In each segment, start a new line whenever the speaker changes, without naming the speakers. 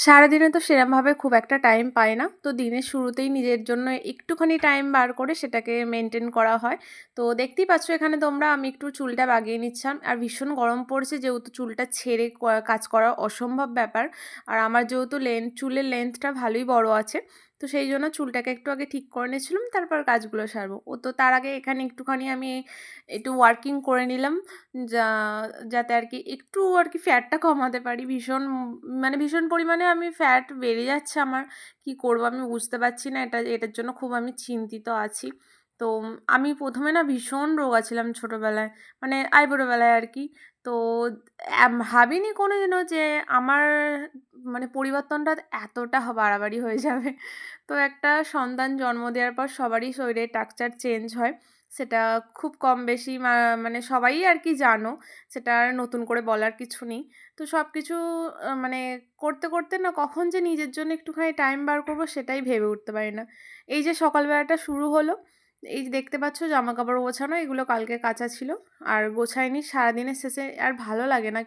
সারাদিনে তো সেরমভাবে খুব একটা টাইম পাই না, তো দিনের শুরুতেই নিজের জন্য একটুখানি টাইম বার করে সেটাকে মেনটেন করা হয়। তো দেখতেই পাচ্ছ এখানে তোমরা, আমি একটু চুলটা বাগিয়ে নিচ্ছিলাম। আর ভীষণ গরম পড়ছে, যেহেতু চুলটা ছেড়ে কাজ করা অসম্ভব ব্যাপার। আর আমার যেহেতু চুলের লেন্থটা ভালোই বড় আছে, তো সেই জন্য চুলটাকে একটু আগে ঠিক করে নিয়েছিলাম, তারপর কাজগুলো সারবো। ও তো তার আগে এখানে একটুখানি আমি একটু ওয়ার্কিং করে নিলাম, যা যাতে আর কি একটু আর কি ফ্যাটটা কমাতে পারি। মানে ভীষণ পরিমাণে আমি ফ্যাট বেড়ে যাচ্ছে আমার। কি করব আমি বুঝতে পারছি না, এটার জন্য খুব আমি চিন্তিত আছি। তো আমি প্রথমে না ভীষণ রোগা ছিলাম ছোটোবেলায়, মানে আইবুড়োবেলায় আর কি। তো ভাবিনি কোনোদিনও যে আমার মানে পরিবর্তনটা এতটা বাড়াবাড়ি হয়ে যাবে। তো একটা সন্তান জন্ম দেওয়ার পর সবারই শরীরের স্ট্রাকচার চেঞ্জ হয়, সেটা খুব কম বেশি মানে সবাই আর কি জানো, সেটা আর নতুন করে বলার কিছু নেই। তো সব কিছু মানে করতে করতে না কখন যে নিজের জন্য একটুখানি টাইম বার করবো সেটাই ভেবে উঠতে পারি না। এই যে সকালবেলাটা শুরু হলো, এই যে দেখতে পাচ্ছ জামা কাপড় গোছানো, এগুলো কালকে কাচা ছিল আর গোছাইনি। সারাদিনের শেষে আর ভালো লাগে না,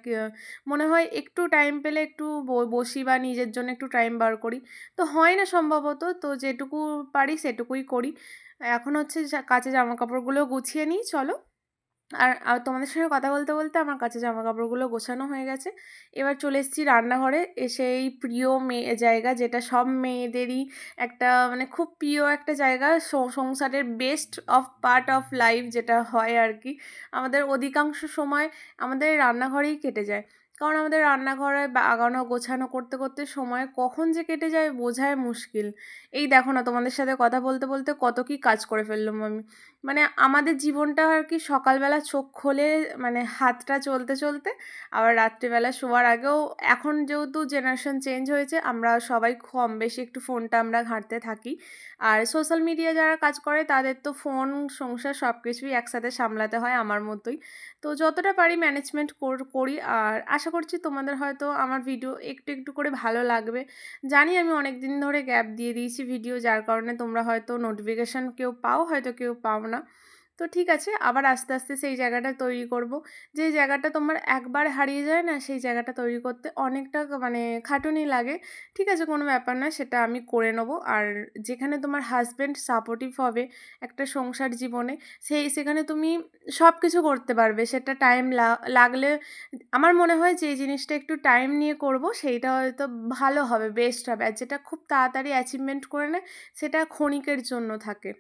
মনে হয় একটু টাইম পেলে একটু বসি বা নিজের জন্য একটু টাইম বার করি। তো হয় না সম্ভবত, তো যেটুকু পারি সেটুকুই করি। এখন হচ্ছে কাচা জামা কাপড়গুলো গুছিয়ে নিই চলো। আর তোমাদের সঙ্গে কথা বলতে বলতে আমার কাছে জামাকাপড়গুলো গোছানো হয়ে গেছে। এবার চলে এসেছি রান্নাঘরে, এসে এই প্রিয় জায়গা, যেটা সব মেয়েদেরই একটা মানে খুব প্রিয় একটা জায়গা, সংসারের best of part of life যেটা হয় আর কি। আমাদের অধিকাংশ সময় আমাদের রান্নাঘরেই কেটে যায়, কারণ আমাদের রান্নাঘরে বাগানো গোছানো করতে করতে সময় কখন যে কেটে যায় বোঝাই মুশকিল। এই দেখো না, তোমাদের সাথে কথা বলতে বলতে কত কী কাজ করে ফেললাম আমি। মানে আমাদের জীবনটা আর কি সকালবেলা চোখ খোলে মানে হাতটা চলতে চলতে, আবার রাত্রিবেলা শোয়ার আগেও, এখন যেহেতু জেনারেশন চেঞ্জ হয়েছে, আমরা সবাই কম বেশি একটু ফোনটা আমরা ঘাঁটতে থাকি। আর সোশ্যাল মিডিয়া যারা কাজ করে তাদের তো ফোন সংসার সব কিছুই একসাথে সামলাতে হয় আমার মতোই। তো যতটা পারি ম্যানেজমেন্ট করি। আর আশা করছি তোমাদের হয়তো আমার ভিডিও একটু একটু করে ভালো লাগবে। জানি আমি অনেক দিন ধরে গ্যাপ দিয়ে দিয়েছি ভিডিও, যার কারণে তোমরা হয়তো নোটিফিকেশান কেউ পাও, হয়তো কেউ পাও না। তো ঠিক আছে, আবার আস্তে আস্তে সেই জায়গাটা তৈরি করব। যেই জায়গাটা তোমার একবার হারিয়ে যায় না, সেই জায়গাটা তৈরি করতে অনেকটা মানে খাটুনি লাগে। ঠিক আছে, কোনো ব্যাপার না, সেটা আমি করে নেবো। আর যেখানে তোমার হাজব্যান্ড সাপোর্টিভ হবে একটা সংসার জীবনে, সেখানে তুমি সব কিছু করতে পারবে। সেটা টাইম লাগলে আমার মনে হয় যে এই জিনিসটা একটু টাইম নিয়ে করব সেইটা হয়তো ভালো হবে, বেস্ট হবে। আর যেটা খুব তাড়াতাড়ি অ্যাচিভমেন্ট করে নেয় সেটা ক্ষণিকের জন্য থাকে।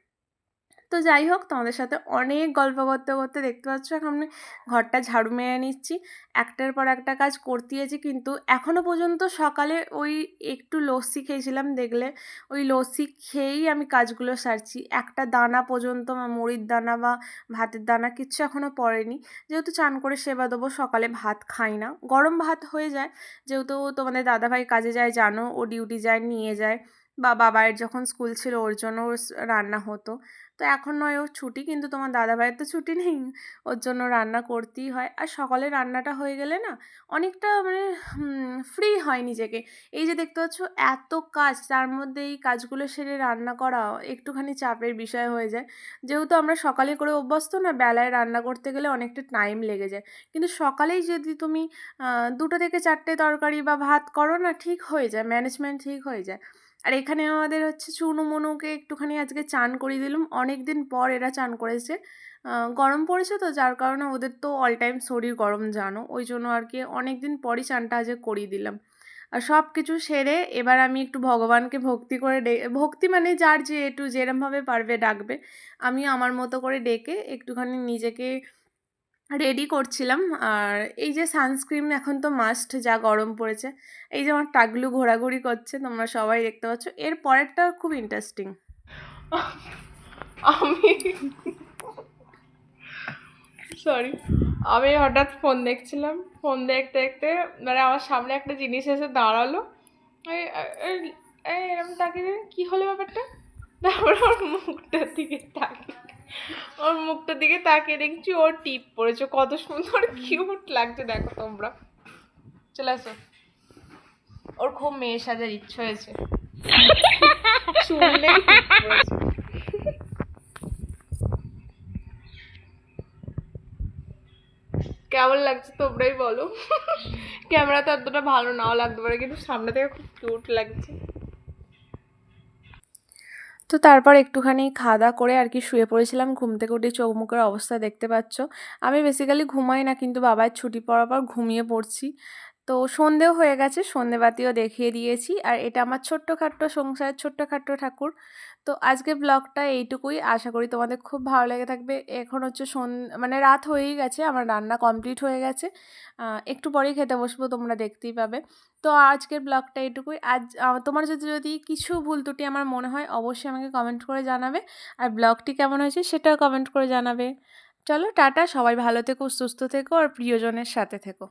তো যাই হোক, তোমাদের সাথে অনেক গল্প করতে করতে দেখতে পাচ্ছ এখন আমি ঘরটা ঝাড়ু মেরে নিচ্ছি, একটার পর একটা কাজ করতেইছি। কিন্তু এখনও পর্যন্ত সকালে ওই একটু লস্যি খেয়েছিলাম, দেখলে ওই লস্যি খেয়েই আমি কাজগুলো সারছি। একটা দানা পর্যন্ত মুড়ির দানা বা ভাতের দানা কিচ্ছু এখনও পড়েনি। যেহেতু চান করে সেবা দেবো, সকালে ভাত খাই না, গরম ভাত হয়ে যায়। যেহেতু তোমাদের দাদাভাই কাজে যায় জানো, ও ডিউটি যায়, নিয়ে যায়। বা বাবার যখন স্কুল ছিল ওর জন্য রান্না হতো। তো এখন নয় ওর ছুটি, কিন্তু তোমার দাদাভাইয়ের তো ছুটি নেই, ওর জন্য রান্না করতেই হয়। আর সকালে রান্নাটা হয়ে গেলে না অনেকটা মানে ফ্রি হয় নিজেকে। এই যে দেখতে পাচ্ছ এত কাজ, তার মধ্যে এই কাজগুলো সেরে রান্না করা একটুখানি চাপের বিষয় হয়ে যায়। যেহেতু আমরা সকালে করে অভ্যস্ত না, বেলায় রান্না করতে গেলে অনেকটা টাইম লেগে যায়। কিন্তু সকালেই যদি তুমি 2টো থেকে 4টে তরকারি বা ভাত করো না, ঠিক হয়ে যায়, ম্যানেজমেন্ট ঠিক হয়ে যায়। আর এখানে আমাদের হচ্ছে চুনু মনুকে একটুখানি আজকে চান করিয়ে দিলাম, অনেক দিন পর এরা চান করেছে। গরম পড়েছে তো, যার কারণে ওদের তো অল টাইম শরীর গরম জানো, ওই জন্য আর কি অনেক দিন পরই চানটা আজকে করিয়ে দিলাম। আর সব কিছু সেরে এবার আমি একটু ভগবানকে ভক্তি করে ভক্তি মানে যার যে একটু যেরমভাবে পারবে ডাকবে, আমি আমার মতো করে ডেকে একটুখানি নিজেকে রেডি করছিলাম। আর এই যে সানস্ক্রিন এখন তো মাস্ট, যা গরম পড়েছে। এই যে আমার টাগলু ঘোরাঘুরি করছে, তোমরা সবাই দেখতে পাচ্ছ। এর পরেরটা খুব ইন্টারেস্টিং।
আমি সরি, আমি হঠাৎ ফোন দেখছিলাম, ফোন দেখতে দেখতে মানে আমার সামনে একটা জিনিস এসে দাঁড়ালো। এরকম তাকিয়ে কি হলো ব্যাপারটা, তারপর ওর মুখটার দিকে তাকিয়ে দেখছি ওর টিপ পড়েছে, কত সুন্দর কিউট লাগছে দেখো তোমরা। চলে আসো, ওর খুব মেয়ে সাজার ইচ্ছে হয়েছে, শুনলেই টিপ পড়েছে। কেমন লাগছে তোমরাই বলো। ক্যামেরাতে অতটা ভালো নাও লাগতে পারে, কিন্তু সামনে থেকে খুব কিউট লাগছে।
তো তারপর একটুখানি খাওয়া দাওয়া করে আর কি শুয়ে পড়েছিলাম। ঘুম থেকে উঠে চোখ মুখের অবস্থা দেখতে পাচ্ছ। আমি বেসিক্যালি ঘুমাই না, কিন্তু বাবার ছুটি পড়ার পর ঘুমিয়ে পড়ছি। তো সন্ধেও হয়ে গেছে, সন্ধেবাতিও দেখিয়ে দিয়েছি। আর এটা আমার ছোট্টখাট্টো সংসারের ছোট্টখাট্টো ঠাকুর। তো আজকের ব্লগটা এইটুকুই, আশা করি তোমাদের খুব ভালো লেগে থাকবে। এখন হচ্ছে মানে রাত হয়েই গেছে, আমার রান্না কমপ্লিট হয়ে গেছে। একটু পরেই খেতে বসবো, তোমরা দেখতেই পাবে। তো আজকের ব্লগটা এইটুকুই। আজ তোমার যদি কিছু ভুল ত্রুটি আমার মনে হয়, অবশ্যই আমাকে কমেন্ট করে জানাবে। আর ব্লগটি কেমন হয়েছে সেটাও কমেন্ট করে জানাবে। চলো টাটা, সবাই ভালো থেকো, সুস্থ থেকো আর প্রিয়জনের সাথে থেকো।